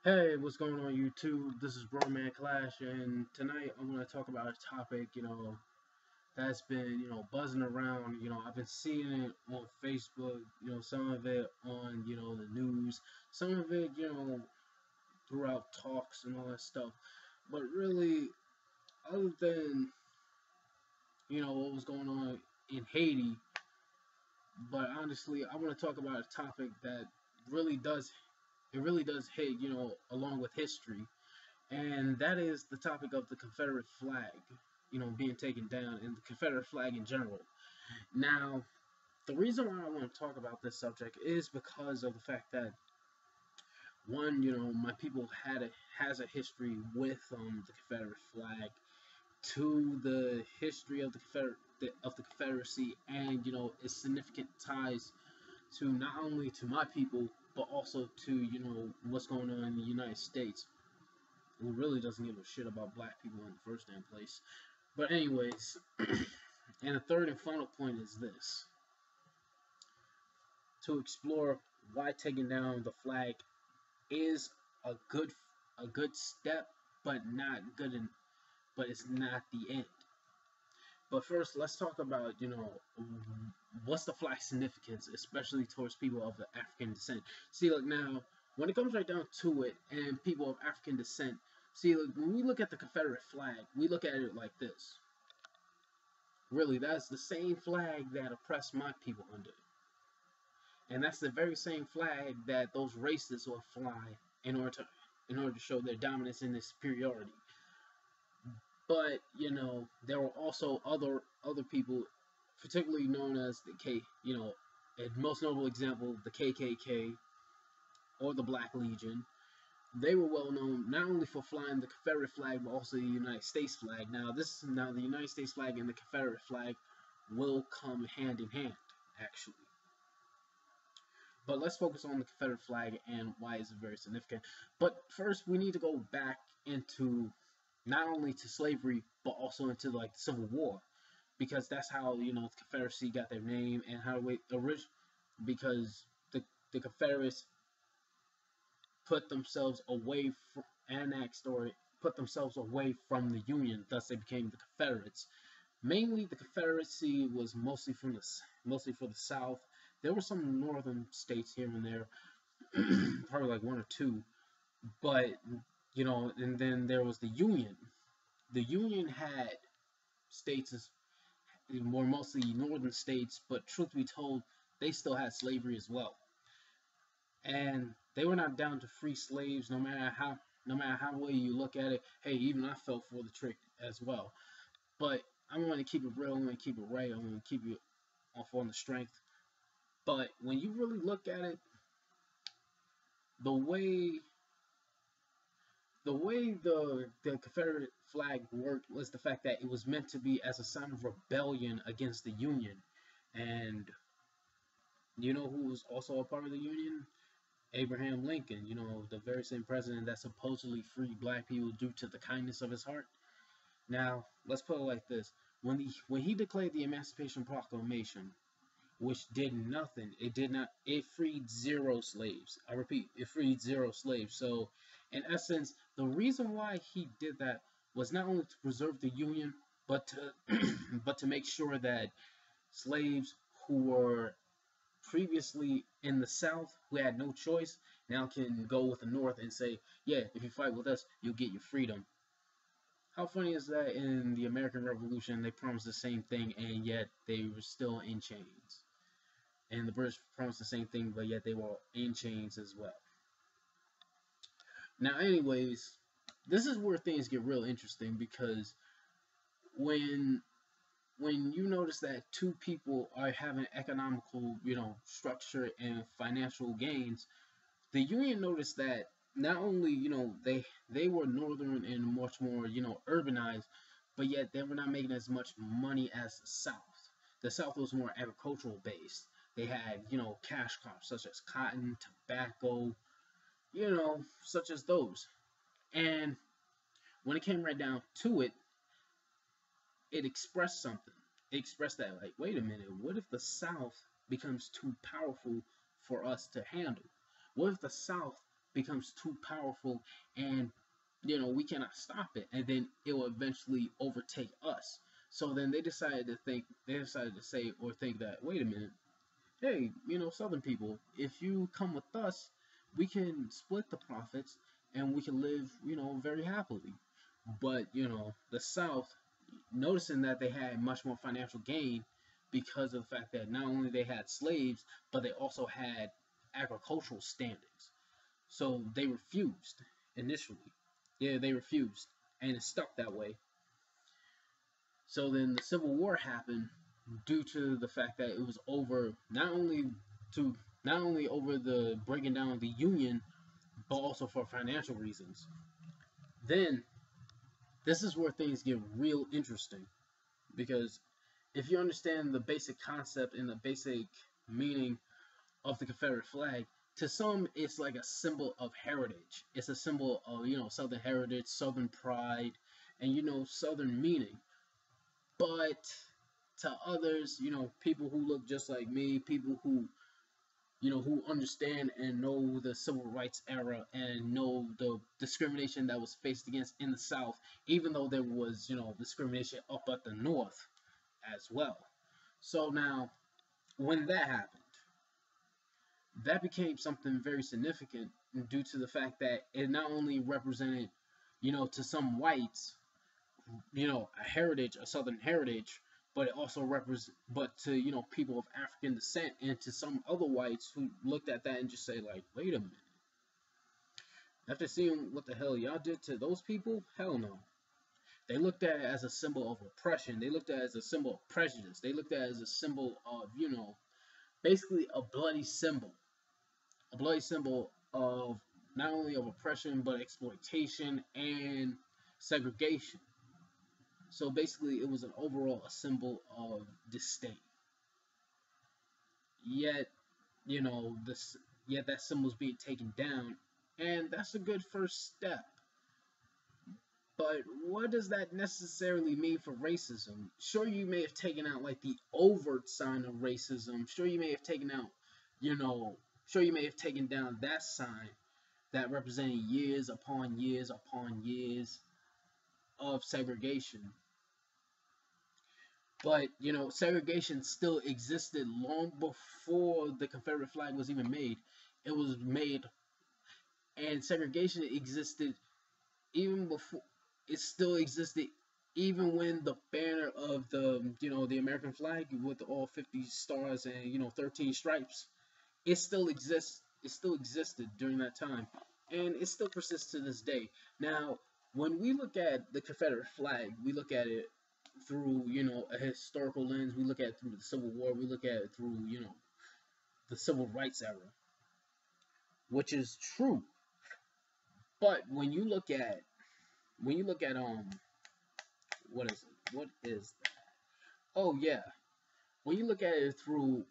Hey, what's going on YouTube? This is Broman Clash, and tonight I'm going to talk about a topic, that's been, buzzing around. I've been seeing it on Facebook, some of it on, the news, some of it, throughout talks and all that stuff. But really, other than, what was going on in Haiti, but honestly, I want to talk about a topic that really does, it really does hit, along with history, and that is the topic of the Confederate flag, being taken down, and the Confederate flag in general. Now, the reason why I want to talk about this subject is because of the fact that one, my people has a history with the Confederate flag. Two, the history of the Confederacy, and its significant ties to not only to my people but also to what's going on in the United States, who really doesn't give a shit about black people in the first damn place. But anyways, and the third and final point is this: to explore why taking down the flag is a good a good step, but not good in, but it's not the end. But first, let's talk about what's the flag significance, especially towards people of the African descent. See, look now, when it comes right down to it, and people of African descent, see, look, when we look at the Confederate flag, we look at it like this. Really, that's the same flag that oppressed my people under. And that's the very same flag that those racists will fly in order to show their dominance and their superiority. But there were also other people, particularly known as the a most notable example, the KKK or the Black Legion. They were well known not only for flying the Confederate flag but also the United States flag. Now the United States flag and the Confederate flag will come hand in hand, actually. But let's focus on the Confederate flag and why it's very significant. But first, we need to go back into not only to slavery but also into like the Civil War, because that's how the Confederacy got their name, and how it because the Confederates put themselves away from annexed or put themselves away from the Union. Thus, they became the Confederates. Mainly, the Confederacy was mostly for the South. There were some northern states here and there, probably like one or two, but and then there was the Union. The Union had states as more mostly northern states, but truth be told, they still had slavery as well, and they were not down to free slaves, no matter how way you look at it. Hey, even I fell for the trick as well. But I'm going to keep it real. I'm going to keep it right. I'm going to keep it off on the strength. But when you really look at it, the way the Confederate flag worked was the fact that it was meant to be as a sign of rebellion against the Union. And you know who was also a part of the Union? Abraham Lincoln, the very same president that supposedly freed black people due to the kindness of his heart. Now, let's put it like this. When he declared the Emancipation Proclamation, which did nothing. It freed zero slaves. I repeat, it freed zero slaves. So, in essence, the reason why he did that was not only to preserve the Union, but to but to make sure that slaves who were previously in the South, who had no choice, now can go with the North and say, yeah, if you fight with us, you'll get your freedom. How funny is that? In the American Revolution, they promised the same thing, and yet they were still in chains. And the British promised the same thing, but yet they were in chains as well. Now, anyways, this is where things get real interesting, because when you notice that two people are having economical, structure and financial gains, the Union noticed that not only they were northern and much more urbanized, but yet they were not making as much money as the South. The South was more agricultural based. They had cash crops such as cotton, tobacco, such as those. And when it came right down to it, it expressed something. It expressed that, like, wait a minute, what if the South becomes too powerful for us to handle? What if the South becomes too powerful, and we cannot stop it, and then it will eventually overtake us. So then they decided to say or think that, wait a minute, hey, Southern people, if you come with us, we can split the profits and we can live, very happily. But, the South, noticing that they had much more financial gain because of the fact that not only they had slaves, but they also had agricultural standards. So they refused initially. Yeah, they refused, and it stuck that way. So then the Civil War happened due to the fact that it was over to not only over the breaking down of the Union, but also for financial reasons. Then this is where things get real interesting, because if you understand the basic concept and the basic meaning of the Confederate flag, to some it's like a symbol of heritage. It's a symbol of Southern heritage, Southern pride, and Southern meaning. But to others, people who look just like me, people who understand and know the civil rights era and know the discrimination that was faced against in the South, even though there was, discrimination up at the North as well. So now, when that happened, that became something very significant due to the fact that it not only represented, to some whites, a heritage, a Southern heritage, but it also but to people of African descent and to some other whites who looked at that and just say like, wait a minute, after seeing what the hell y'all did to those people, hell no. They looked at it as a symbol of oppression. They looked at it as a symbol of prejudice. They looked at it as a symbol of basically a bloody symbol of not only of oppression but exploitation and segregation. So basically, it was an overall a symbol of disdain. Yet, this yet that symbol's being taken down, and that's a good first step. But what does that necessarily mean for racism? Sure, you may have taken out like the overt sign of racism. Sure, you may have taken out, you know, sure you may have taken down that sign that represented years upon years of segregation. But segregation still existed long before the Confederate flag was even made. It was made, and segregation existed even before. It still existed even when the banner of the American flag with all 50 stars and 13 stripes, it still exists. It still existed during that time, and it still persists to this day. Now, when we look at the Confederate flag, we look at it through a historical lens. We look at it through the Civil War. We look at it through the Civil Rights era, which is true. But when you look at what is it? What is that? Oh yeah, when you look at it through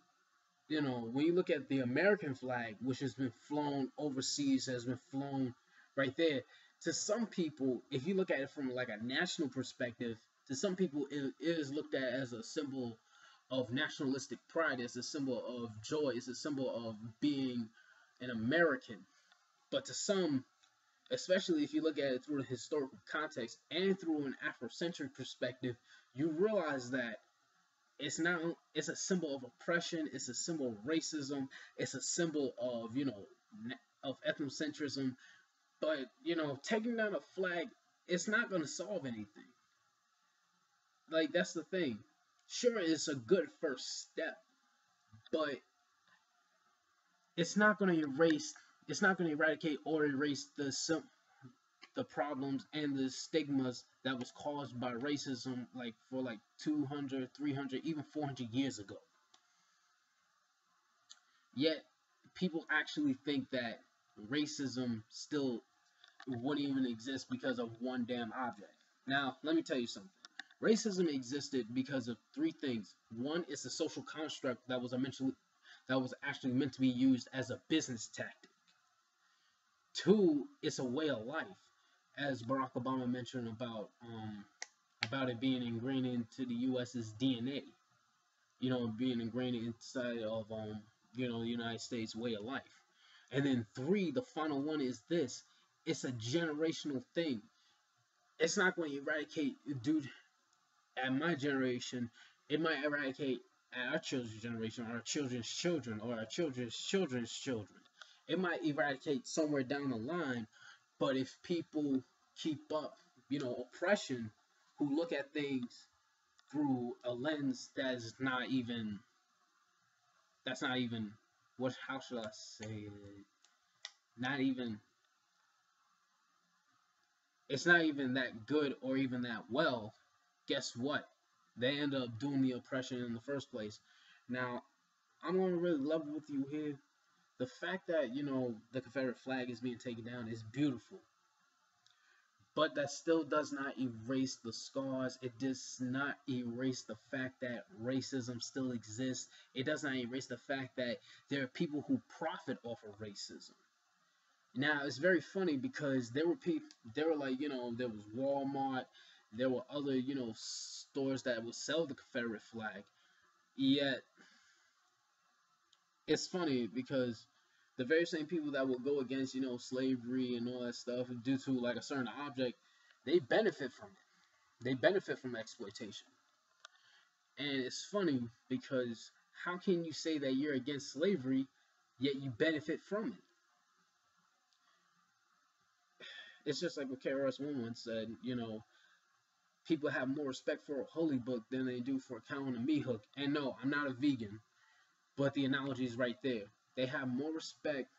when you look at the American flag, which has been flown overseas, has been flown right there. To some people, if you look at it from like a national perspective, to some people it is looked at as a symbol of nationalistic pride, as a symbol of joy, it's a symbol of being an American. But to some, especially if you look at it through a historical context and through an Afrocentric perspective, you realize that it's a symbol of oppression, it's a symbol of racism, it's a symbol of of ethnocentrism. But taking down a flag, it's not going to solve anything. Like, that's the thing. Sure, it's a good first step, but it's not going to eradicate or erase the problems and the stigmas that was caused by racism, like for like 200, 300, even 400 years ago. Yet people actually think that racism still wouldn't even exist because of one damn object. Now, let me tell you something. Racism existed because of three things. One is a social construct that was actually meant to be used as a business tactic. Two, it's a way of life, as Barack Obama mentioned about it being ingrained into the U.S.'s DNA. Being ingrained inside of the United States way of life. And then three, the final one is this: it's a generational thing. It's not going to eradicate, dude. At my generation, it might eradicate at our children's generation, or our children's children, or our children's children's children. It might eradicate somewhere down the line, but if people keep up, oppression, who look at things through a lens that's not even what how should I say it? Not even it's not even that good or even that well, guess what? They end up doing the oppression in the first place. Now, I'm gonna really level with you here. The fact that, the Confederate flag is being taken down is beautiful. But that still does not erase the scars. It does not erase the fact that racism still exists. It does not erase the fact that there are people who profit off of racism. Now it's very funny because there were like, there was Walmart, there were other, stores that would sell the Confederate flag. Yet it's funny because the very same people that will go against, slavery and all that stuff due to like a certain object, they benefit from it. They benefit from exploitation. And it's funny because how can you say that you're against slavery yet you benefit from it? It's just like what KRS-One once said, people have more respect for a holy book than they do for a cow on a meat hook. And no, I'm not a vegan, but the analogy is right there. They have more respect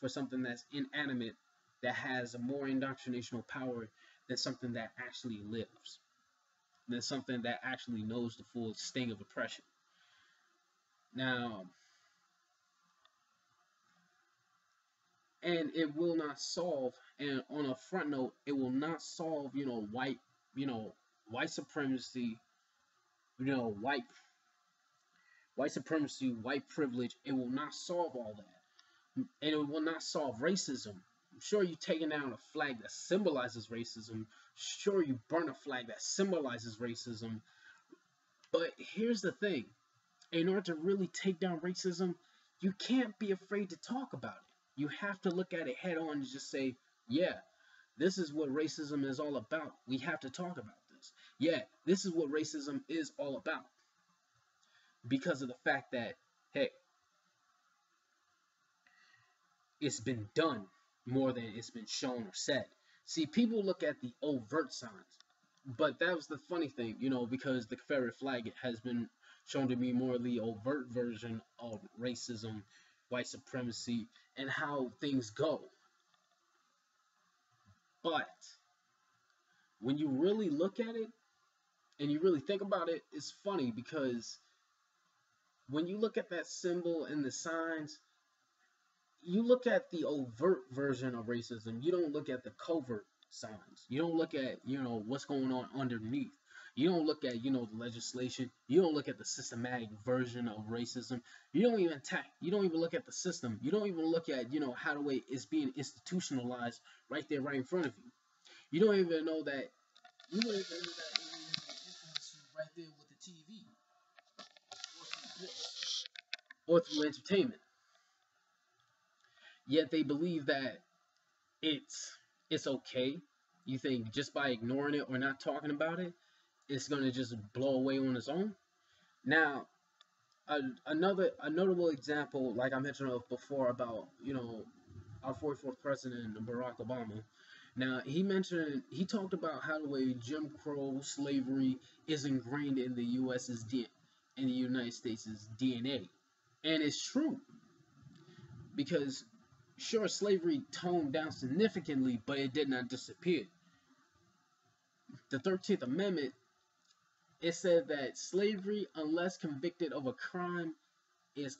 for something that's inanimate, that has a more indoctrinational power than something that actually lives, than something that actually knows the full sting of oppression. Now, and it will not solve, and on a front note, it will not solve, white supremacy, white supremacy, white privilege. It will not solve all that. And it will not solve racism. I'm sure you taking down a flag that symbolizes racism. Sure, you burn a flag that symbolizes racism. But here's the thing. In order to really take down racism, you can't be afraid to talk about it. You have to look at it head on and just say, yeah, this is what racism is all about. We have to talk about this. Yeah, this is what racism is all about. Because of the fact that, hey, it's been done more than it's been shown or said. See, people look at the overt signs, but that was the funny thing, because the Confederate flag has been shown to be more the overt version of racism, white supremacy, and how things go. But when you really look at it and you really think about it, it's funny because when you look at that symbol and the signs, you look at the overt version of racism. You don't look at the covert signs. You don't look at, what's going on underneath. You don't look at, the legislation. You don't look at the systematic version of racism. You don't even look at the system. You don't even look at, how the way it's being institutionalized right there, right in front of you. You don't even know that. You don't even know that it will influence you right there with the TV, or through books, or through entertainment. Yet they believe that it's okay. You think just by ignoring it or not talking about it, it's gonna just blow away on its own. Now, a notable example, like I mentioned before about our 44th president Barack Obama. Now he talked about how the way Jim Crow slavery is ingrained in the in the United States' DNA, and it's true because sure, slavery toned down significantly, but it did not disappear. The 13th Amendment, it said that slavery, unless convicted of a crime, is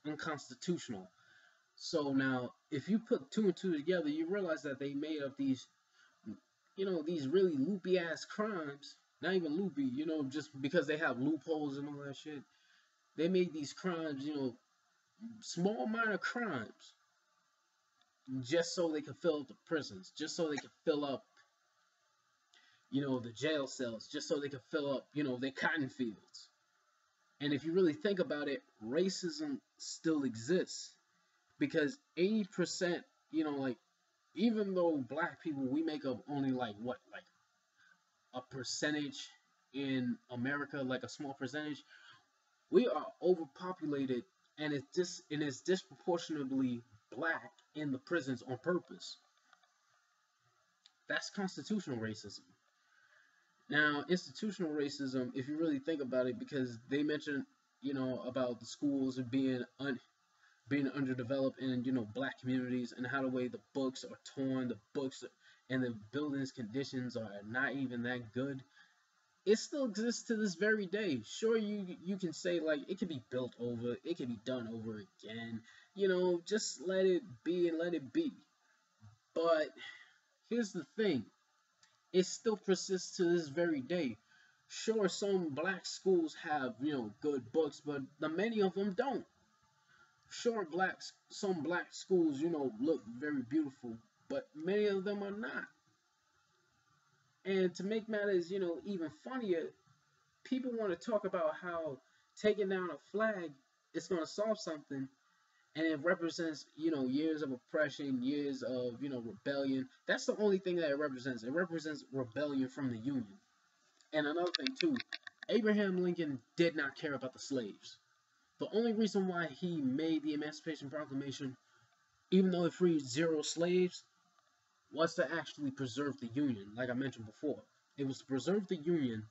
unconstitutional. So now, if you put two and two together, you realize that they made up these, these really loopy ass crimes. Not even loopy, just because they have loopholes and all that shit. They made these crimes, small minor crimes, just so they could fill up the prisons, just so they could fill up, the jail cells, just so they could fill up, their cotton fields. And if you really think about it, racism still exists. because 80%, like, even though black people, we make up only like what, like a percentage in America, like a small percentage, we are overpopulated, and it's disproportionately black in the prisons on purpose. That's constitutional racism. Now, institutional racism, if you really think about it, because they mentioned, about the schools being underdeveloped in, black communities, and how the way the books are torn, the books and the buildings conditions are not even that good. It still exists to this very day. Sure, you can say like it can be built over, it can be done over again. Just let it be and let it be. But here's the thing: it still persists to this very day. Sure, some black schools have good books, but the many of them don't. Sure, some black schools look very beautiful, but many of them are not. And to make matters even funnier, people want to talk about how taking down a flag is going to solve something, and it represents years of oppression, years of rebellion. That's the only thing that it represents. It represents rebellion from the Union. And another thing too, Abraham Lincoln did not care about the slaves. The only reason why he made the Emancipation Proclamation, even though it freed 0 slaves, was to actually preserve the Union, like I mentioned before. It was to preserve the Union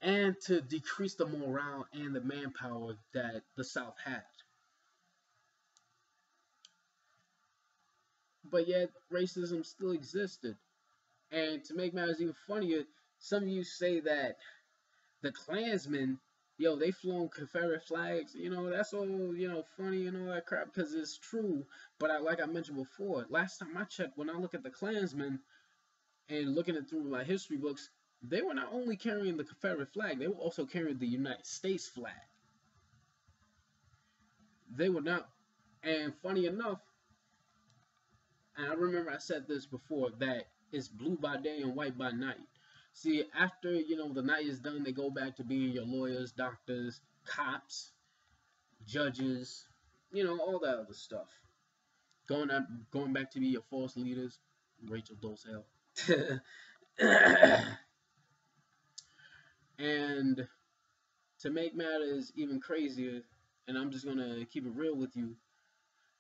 and to decrease the morale and the manpower that the South had. But yet, racism still existed. And to make matters even funnier, some of you say that the Klansmen, they flown Confederate flags. That's all, funny and all that crap because it's true. But like I mentioned before, last time I checked, when I look at the Klansmen and looking it through my history books, they were not only carrying the Confederate flag, they were also carrying the United States flag. They were not. And funny enough, and I remember I said this before, that it's blue by day and white by night. See, after, the night is done, they go back to being your lawyers, doctors, cops, judges, all that other stuff. Going back to be your false leaders, Rachel Dolezal. And to make matters even crazier, and I'm just going to keep it real with you,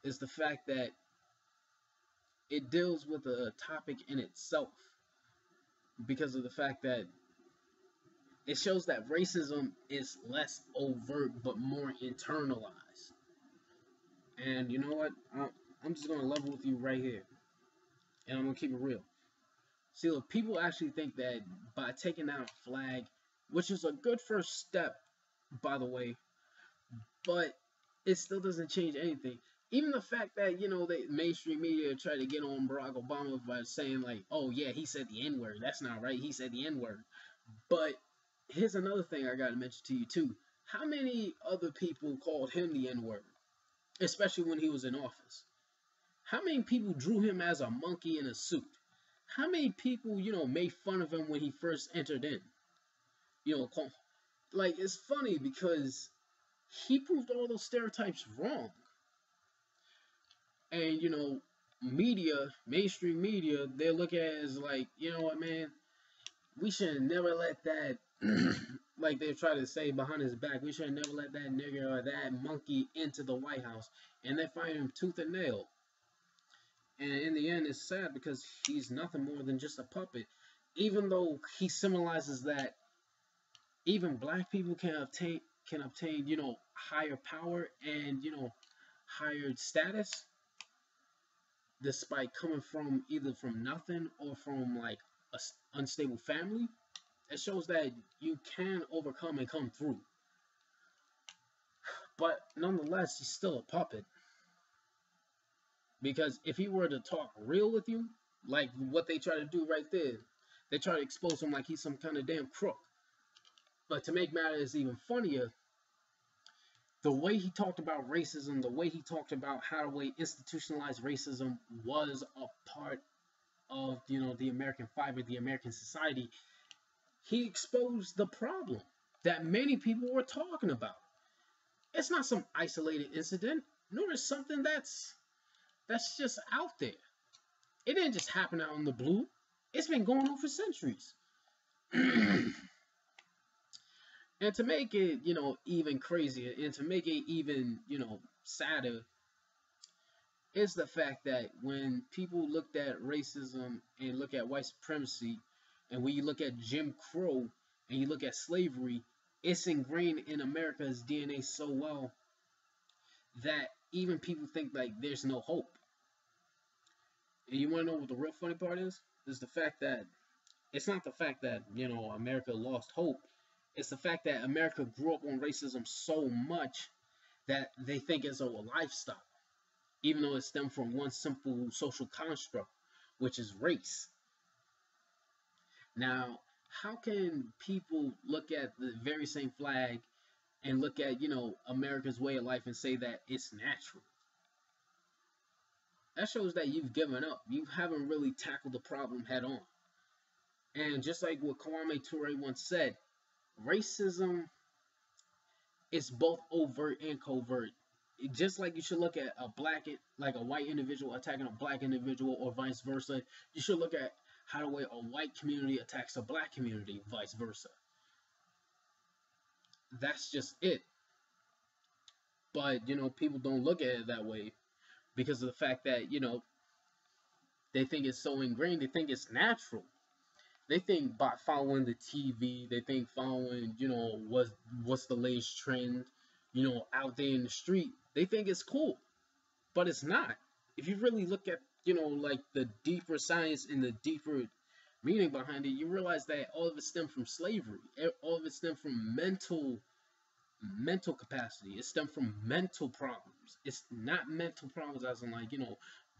is the fact that it deals with a topic in itself, because of the fact that it shows that racism is less overt but more internalized. And you know what? I'm just going to level with you right here. And I'm going to keep it real. See, look, people actually think that by taking down a flag, which is a good first step, by the way, but it still doesn't change anything. Even the fact that, the mainstream media try to get on Barack Obama by saying, like, oh, yeah, he said the N-word. That's not right. He said the N-word. But here's another thing I got to mention to you, too. How many other people called him the N-word, especially when he was in office? How many people drew him as a monkey in a suit? How many people, made fun of him when he first entered in? Like, it's funny because he proved all those stereotypes wrong. And, mainstream media, they look at it as like, you know what, man, we should never let that, like they try to say behind his back, we should never let that nigger or that monkey into the White House. And they find him tooth and nail. And in the end, it's sad because he's nothing more than just a puppet. Even though he symbolizes that even black people can obtain, higher power and, higher status, despite coming from either from nothing or from like a unstable family. It shows that you can overcome and come through. But nonetheless, he's still a puppet. Because if he were to talk real with you, like what they try to do right there, they try to expose him like he's some kind of damn crook. But to make matters even funnier, the way he talked about racism, the way he talked about how the way institutionalized racism was a part of, the American fiber, the American society, he exposed the problem that many people were talking about. It's not some isolated incident. nor is something that's just out there. It didn't just happen out in the blue. It's been going on for centuries. And to make it, even crazier, and to make it even, sadder, is the fact that when people looked at racism and look at white supremacy, and when you look at Jim Crow and you look at slavery, it's ingrained in America's DNA so well that even people think like there's no hope. And you want to know what the real funny part is? Is the fact that it's not the fact that, America lost hope. It's the fact that America grew up on racism so much that they think it's a lifestyle, even though it stemmed from one simple social construct, which is race. Now, how can people look at the very same flag and look at, America's way of life and say that it's natural? That shows that you've given up. You haven't really tackled the problem head on. And just like what Kwame Ture once said, racism is both overt and covert. Just like you should look at like a white individual attacking a black individual, or vice versa, you should look at how the way a white community attacks a black community, vice versa. That's just it. But people don't look at it that way because of the fact that they think it's so ingrained. They think it's natural. They think by following the TV, they think following what's the latest trend, out there in the street. They think it's cool, but it's not. If you really look at like the deeper science and the deeper meaning behind it, you realize that all of it stemmed from slavery. All of it stemmed from mental capacity. It stemmed from mental problems. It's not mental problems as in like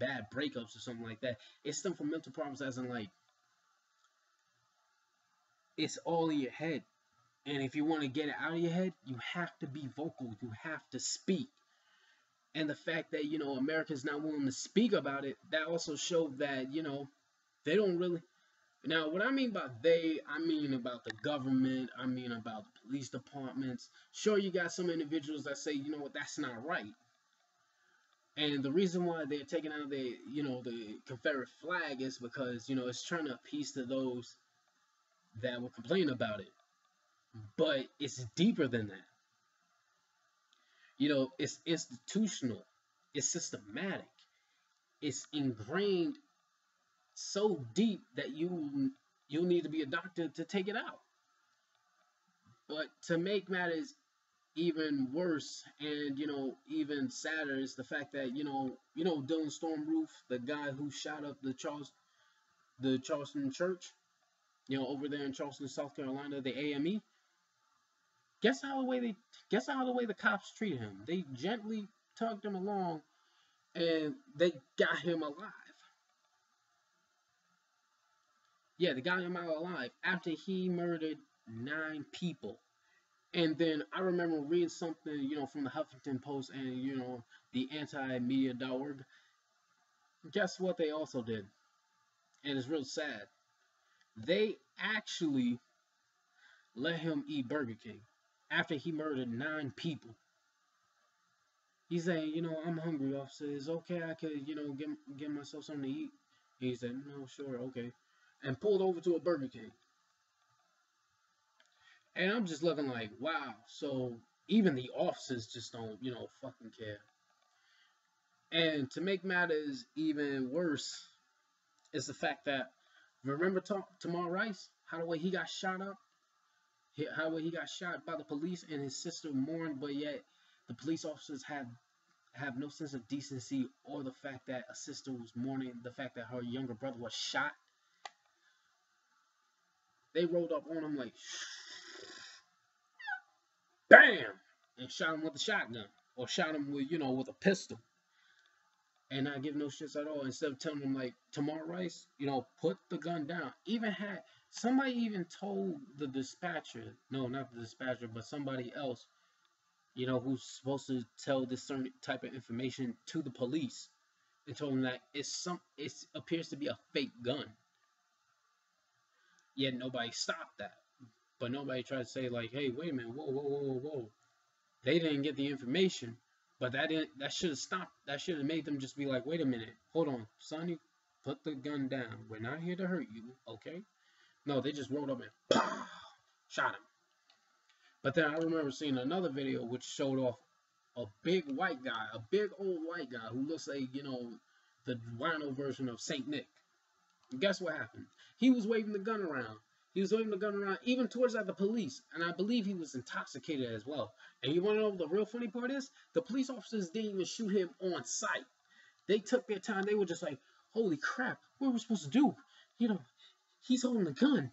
bad breakups or something like that. It stemmed from mental problems as in like it's all in your head. And if you want to get it out of your head, you have to be vocal. You have to speak. And the fact that America's not willing to speak about it, that also showed that they don't really. Now, what I mean by they, I mean about the government. I mean about the police departments. Sure, you got some individuals that say, what, that's not right. And the reason why they're taking out the Confederate flag is because it's trying to appease to those that will complain about it. But it's deeper than that. It's institutional, it's systematic, it's ingrained so deep that you'll need to be a doctor to take it out. But to make matters even worse and even sadder is the fact that Dylan Stormroof, the guy who shot up the Charleston church, over there in Charleston, South Carolina, the AME. Guess how the way the cops treated him. They gently tugged him along, and they got him alive. Yeah, they got him out alive after he murdered 9 people. And then I remember reading something, from the Huffington Post and the anti-media.org. Guess what they also did? And it's real sad. They actually let him eat Burger King after he murdered 9 people. He's saying, I'm hungry, officer. It's okay, I could, get myself something to eat. And he said, no, sure, okay. And pulled over to a Burger King. And I'm just looking like, wow. So even the officers just don't, fucking care. And to make matters even worse is the fact that, remember Tamar Rice? How the way he got shot up? How the way he got shot by the police and his sister mourned, but yet the police officers have no sense of decency or the fact that a sister was mourning the fact that her younger brother was shot. They rolled up on him like, BAM! And shot him with a shotgun. Or shot him with, with a pistol. And not give no shits at all. Instead of telling him like, Tamar Rice, put the gun down. Somebody even told the dispatcher, no, not the dispatcher, but somebody else, who's supposed to tell this certain type of information to the police, and told them that it appears to be a fake gun. Yet nobody stopped that. But nobody tried to say like, hey, wait a minute, whoa. They didn't get the information, But that should have stopped. That should have made them just be like, wait a minute, hold on, Sonny, put the gun down. We're not here to hurt you, okay? No, they just rolled up and pow, shot him. But then I remember seeing another video which showed off a big white guy, a big old white guy who looks like, the rhino version of Saint Nick. And guess what happened? He was waving the gun around. He was waving the gun around even towards the police, and I believe he was intoxicated as well. And you want to know what the real funny part is? The police officers didn't even shoot him on sight. They took their time. They were just like, holy crap, what are we supposed to do? He's holding the gun.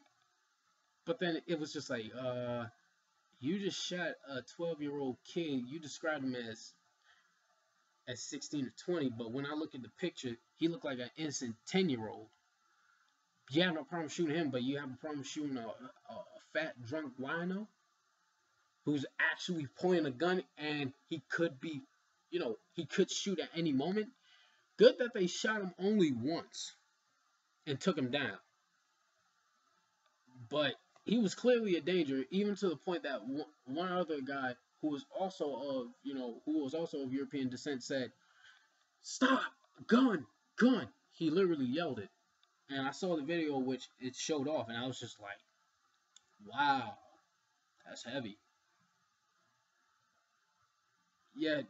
But then it was just like, you just shot a 12-year-old kid. You described him as 16 or 20, but when I look at the picture, he looked like an innocent 10-year-old. You have no problem shooting him, but you have a problem shooting a fat, drunk wino who's actually pointing a gun, and he could be, he could shoot at any moment. Good that they shot him only once and took him down. But he was clearly a danger, even to the point that one other guy who was also of European descent said, "Stop! Gun! Gun!" He literally yelled it. And I saw the video which it showed off, and I was just like, wow, that's heavy. Yet,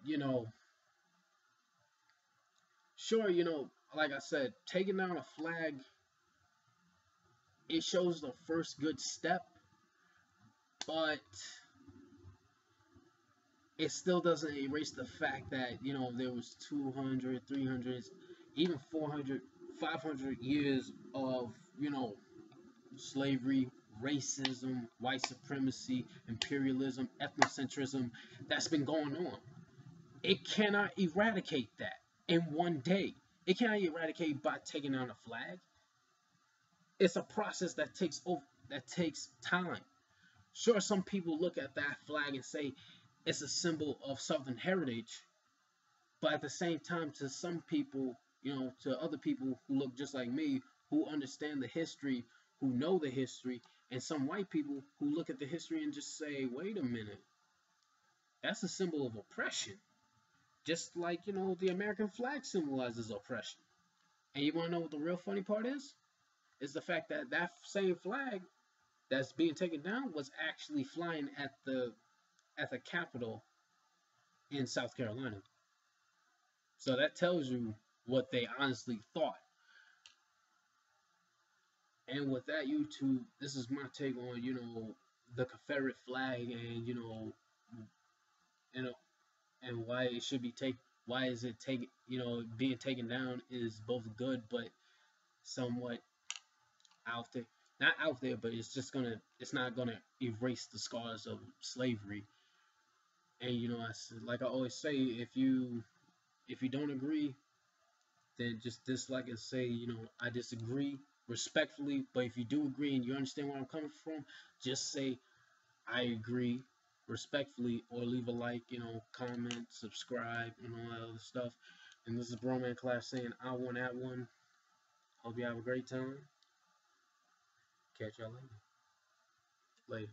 sure, like I said, taking down a flag, it shows the first good step, but it still doesn't erase the fact that, there was 200, 300, even 400, 500 years of, slavery, racism, white supremacy, imperialism, ethnocentrism that's been going on. It cannot eradicate that in one day. It cannot eradicate by taking down a flag. It's a process that takes time. Sure, some people look at that flag and say it's a symbol of Southern heritage, but at the same time, to some people, to other people who look just like me, who understand the history, who know the history, and some white people who look at the history and just say, wait a minute, that's a symbol of oppression. Just like, the American flag symbolizes oppression. And you want to know what the real funny part is? Is the fact that that same flag that's being taken down was actually flying at the Capitol in South Carolina. So that tells you what they honestly thought. And with that, YouTube, this is my take on, the Confederate flag and, and why it should be why is it being taken down is both good but somewhat out there. Not out there, but it's not gonna erase the scars of slavery. And like I always say, if you don't agree, then just dislike and say, I disagree respectfully. But if you do agree and you understand where I'm coming from, just say I agree respectfully, or leave a like, comment, subscribe, and all that other stuff. And this is Broman Class saying I won that one. Hope you have a great time. Catch y'all later. Later.